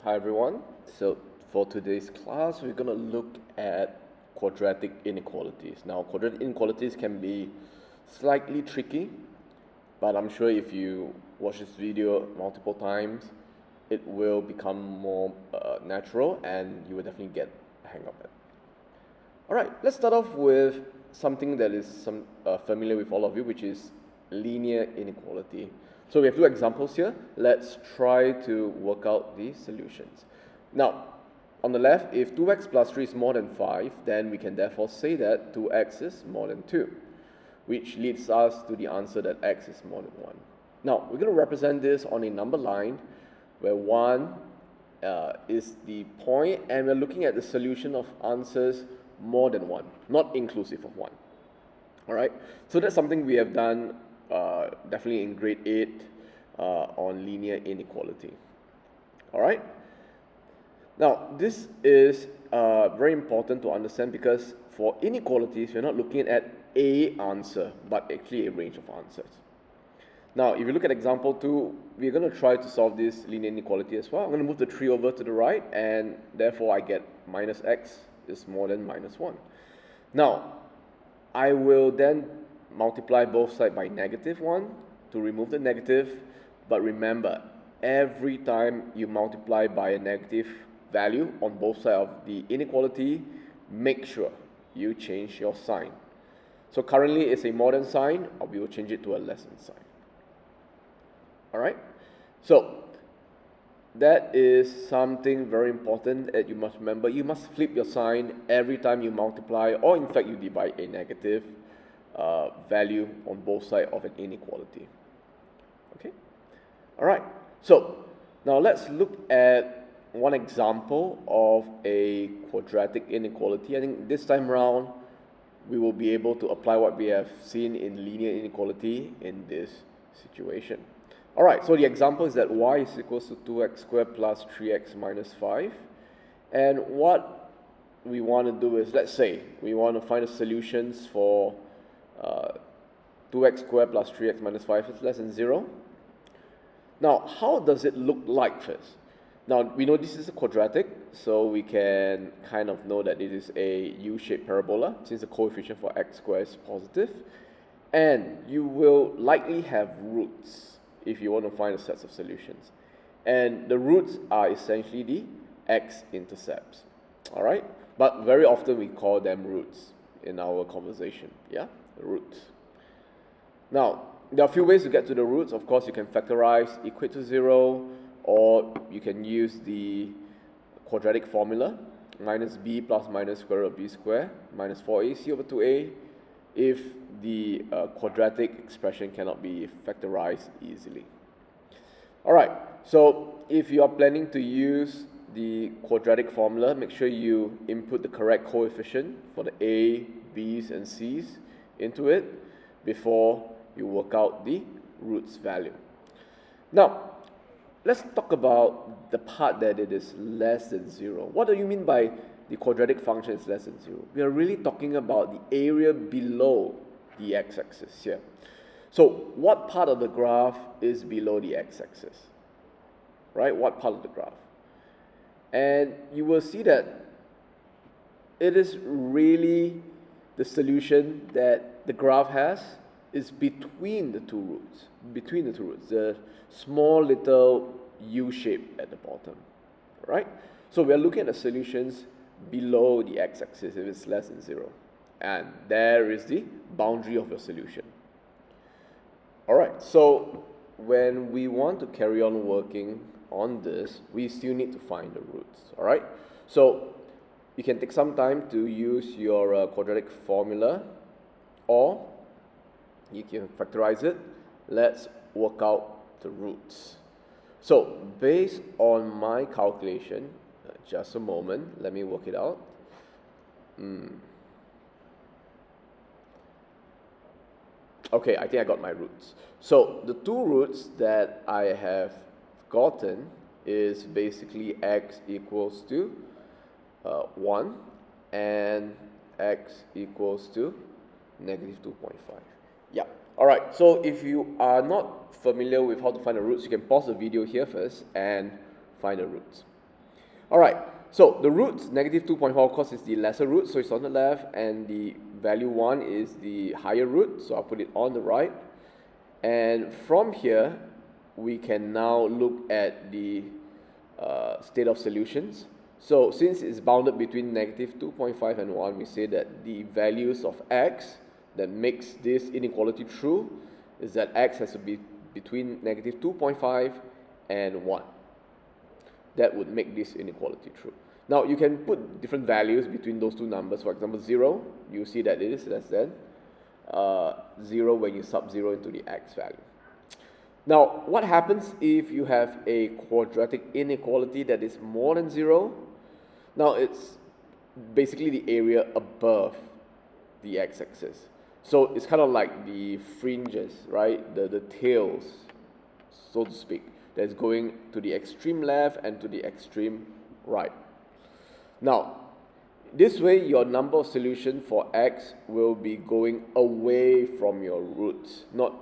Hi everyone. So for today's class, we're going to look at quadratic inequalities. Now, quadratic inequalities can be slightly tricky, but I'm sure if you watch this video multiple times, it will become more natural and you will definitely get a hang of it. All right, let's start off with something that is familiar with all of you, which is linear inequality. So we have two examples here. Let's try to work out the solutions. Now, on the left, if 2x plus 3 is more than 5, then we can therefore say that 2x is more than 2, which leads us to the answer that x is more than 1. Now, we're going to represent this on a number line where 1 is the point, and we're looking at the solution of answers more than 1, not inclusive of 1. All right, so that's something we have done definitely in grade 8 on linear inequality. All right, now this is very important to understand because for inequalities, we're not looking at a answer, but actually a range of answers. Now, if you look at example 2, we're going to try to solve this linear inequality as well. I'm going to move the 3 over to the right, and therefore I get minus x is more than minus 1. Now, I will then multiply both sides by negative 1 to remove the negative, but remember, every time you multiply by a negative value on both sides of the inequality, make sure you change your sign. So currently it's a more than sign, or we will change it to a less than sign. All right, so that is something very important that you must remember. You must flip your sign every time you multiply, or in fact you divide a negative value on both sides of an inequality. Okay, all right, so now let's look at one example of a quadratic inequality. I think this time around we will be able to apply what we have seen in linear inequality in this situation. All right, so the example is that y is equals to 2x squared plus 3x minus 5. And what we want to do is, let's say, we want to find the solutions for 2x squared plus 3x minus 5 is less than 0. Now, how does it look like first? Now, we know this is a quadratic, so we can kind of know that it is a U-shaped parabola, since the coefficient for x squared is positive. And you will likely have roots if you want to find the sets of solutions. And the roots are essentially the x-intercepts, all right? But very often we call them roots in our conversation, yeah? Roots. Now, there are a few ways to get to the roots. Of course, you can factorize, equate to 0, or you can use the quadratic formula, minus b plus minus square root of b squared, minus 4ac over 2a, if the quadratic expression cannot be factorized easily. All right, so if you are planning to use the quadratic formula, make sure you input the correct coefficient for the a, b's, and c's into it before you work out the roots value. Now, let's talk about the part that it is less than 0. What do you mean by the quadratic function is less than 0? We are really talking about the area below the x-axis here. So what part of the graph is below the x-axis? Right? What part of the graph? And you will see that it is really the solution that the graph has is between the two roots. Between the two roots. The small little U shape at the bottom. Right? So we are looking at the solutions below the x-axis if it's less than 0. And there is the boundary of your solution. All right, so when we want to carry on working on this, we still need to find the roots. All right, so you can take some time to use your quadratic formula, or you can factorize it. Let's work out the roots. So based on my calculation, just a moment, let me work it out. Okay, I think I got my roots. So the two roots that I have gotten is basically x equals to 1 and x equals to negative 2.5. Yeah, all right. So if you are not familiar with how to find the roots, you can pause the video here first and find the roots. All right, so the roots, negative 2.5, of course, is the lesser root, so it's on the left, and the value 1 is the higher root, so I'll put it on the right. And from here, we can now look at the state of solutions. So since it's bounded between negative 2.5 and 1, we say that the values of x that makes this inequality true is that x has to be between negative 2.5 and 1. That would make this inequality true. Now, you can put different values between those two numbers. For example, 0, you see that it is less than 0 when you sub 0 into the x value. Now, what happens if you have a quadratic inequality that is more than 0? Now, it's basically the area above the x-axis. So it's kind of like the fringes, right? The tails, so to speak, that's going to the extreme left and to the extreme right. Now, this way your number of solutions for x will be going away from your roots, not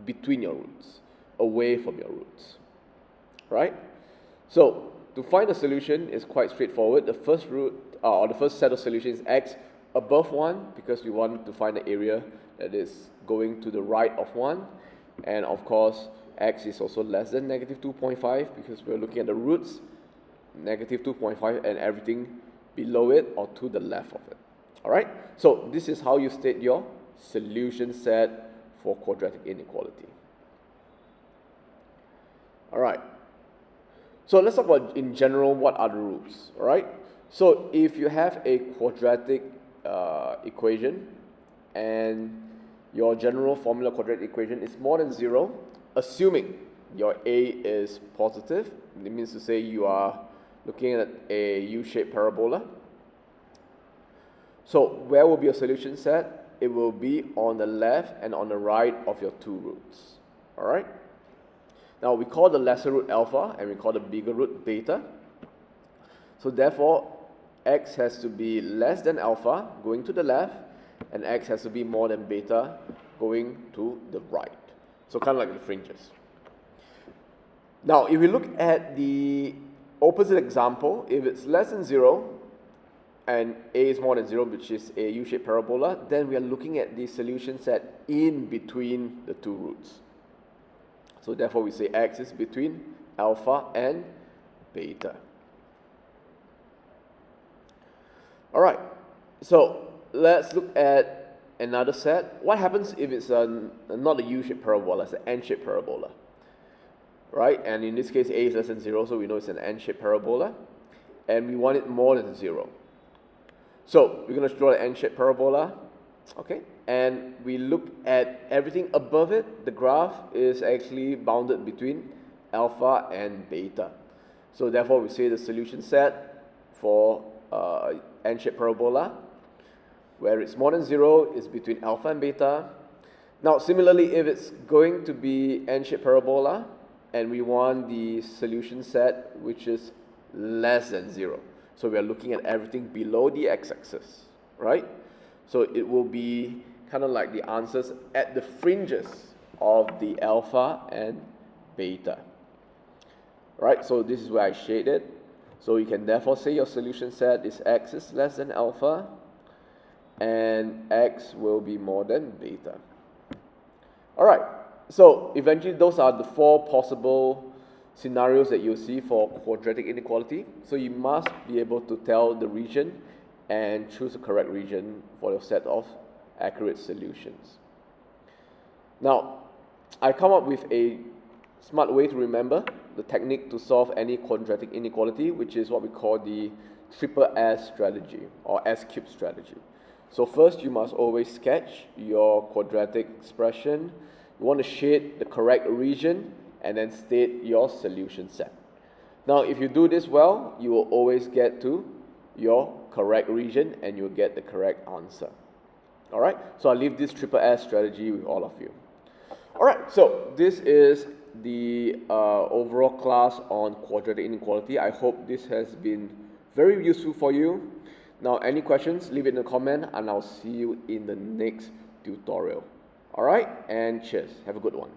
between your roots, away from your roots, right? So, to find a solution is quite straightforward. The first root, or the first set of solutions is x above 1, because we want to find the area that is going to the right of 1. And of course, x is also less than negative 2.5, because we're looking at the roots, negative 2.5, and everything below it or to the left of it. Alright, so this is how you state your solution set for quadratic inequality. Alright, so let's talk about in general what are the rules. Alright, so if you have a quadratic equation and your general formula quadratic equation is more than 0, assuming your a is positive, it means to say you are looking at a U-shaped parabola. So where will be your solution set? It will be on the left and on the right of your two roots. Alright? Now we call the lesser root alpha and we call the bigger root beta. So therefore, x has to be less than alpha, going to the left, and x has to be more than beta, going to the right. So kind of like the fringes. Now, if we look at the opposite example, if it's less than 0 and a is more than 0, which is a U-shaped parabola, then we are looking at the solution set in between the two roots. So therefore we say x is between alpha and beta. Alright, so let's look at another set. What happens if it's not a U-shaped parabola, it's an N-shaped parabola? Right, and in this case a is less than 0, so we know it's an N-shaped parabola, and we want it more than 0. So we're going to draw an N-shaped parabola, okay, and we look at everything above it. The graph is actually bounded between alpha and beta. So therefore we say the solution set for N-shaped parabola, where it's more than 0, is between alpha and beta. Now similarly, if it's going to be N-shaped parabola, and we want the solution set which is less than 0. So we are looking at everything below the x-axis, right? So it will be kind of like the answers at the fringes of the alpha and beta. Right, so this is where I shade it. So you can therefore say your solution set is x is less than alpha and x will be more than beta. Alright. So eventually those are the 4 possible scenarios that you'll see for quadratic inequality. So you must be able to tell the region and choose the correct region for your set of accurate solutions. Now, I come up with a smart way to remember the technique to solve any quadratic inequality, which is what we call the triple S strategy or S-cube strategy. So first you must always sketch your quadratic expression. You want to shade the correct region and then state your solution set. Now, if you do this well, you will always get to your correct region and you'll get the correct answer. Alright, so I'll leave this triple S strategy with all of you. Alright, so this is the overall class on quadratic inequality. I hope this has been very useful for you. Now, any questions, leave it in the comment and I'll see you in the next tutorial. Alright, and cheers. Have a good one.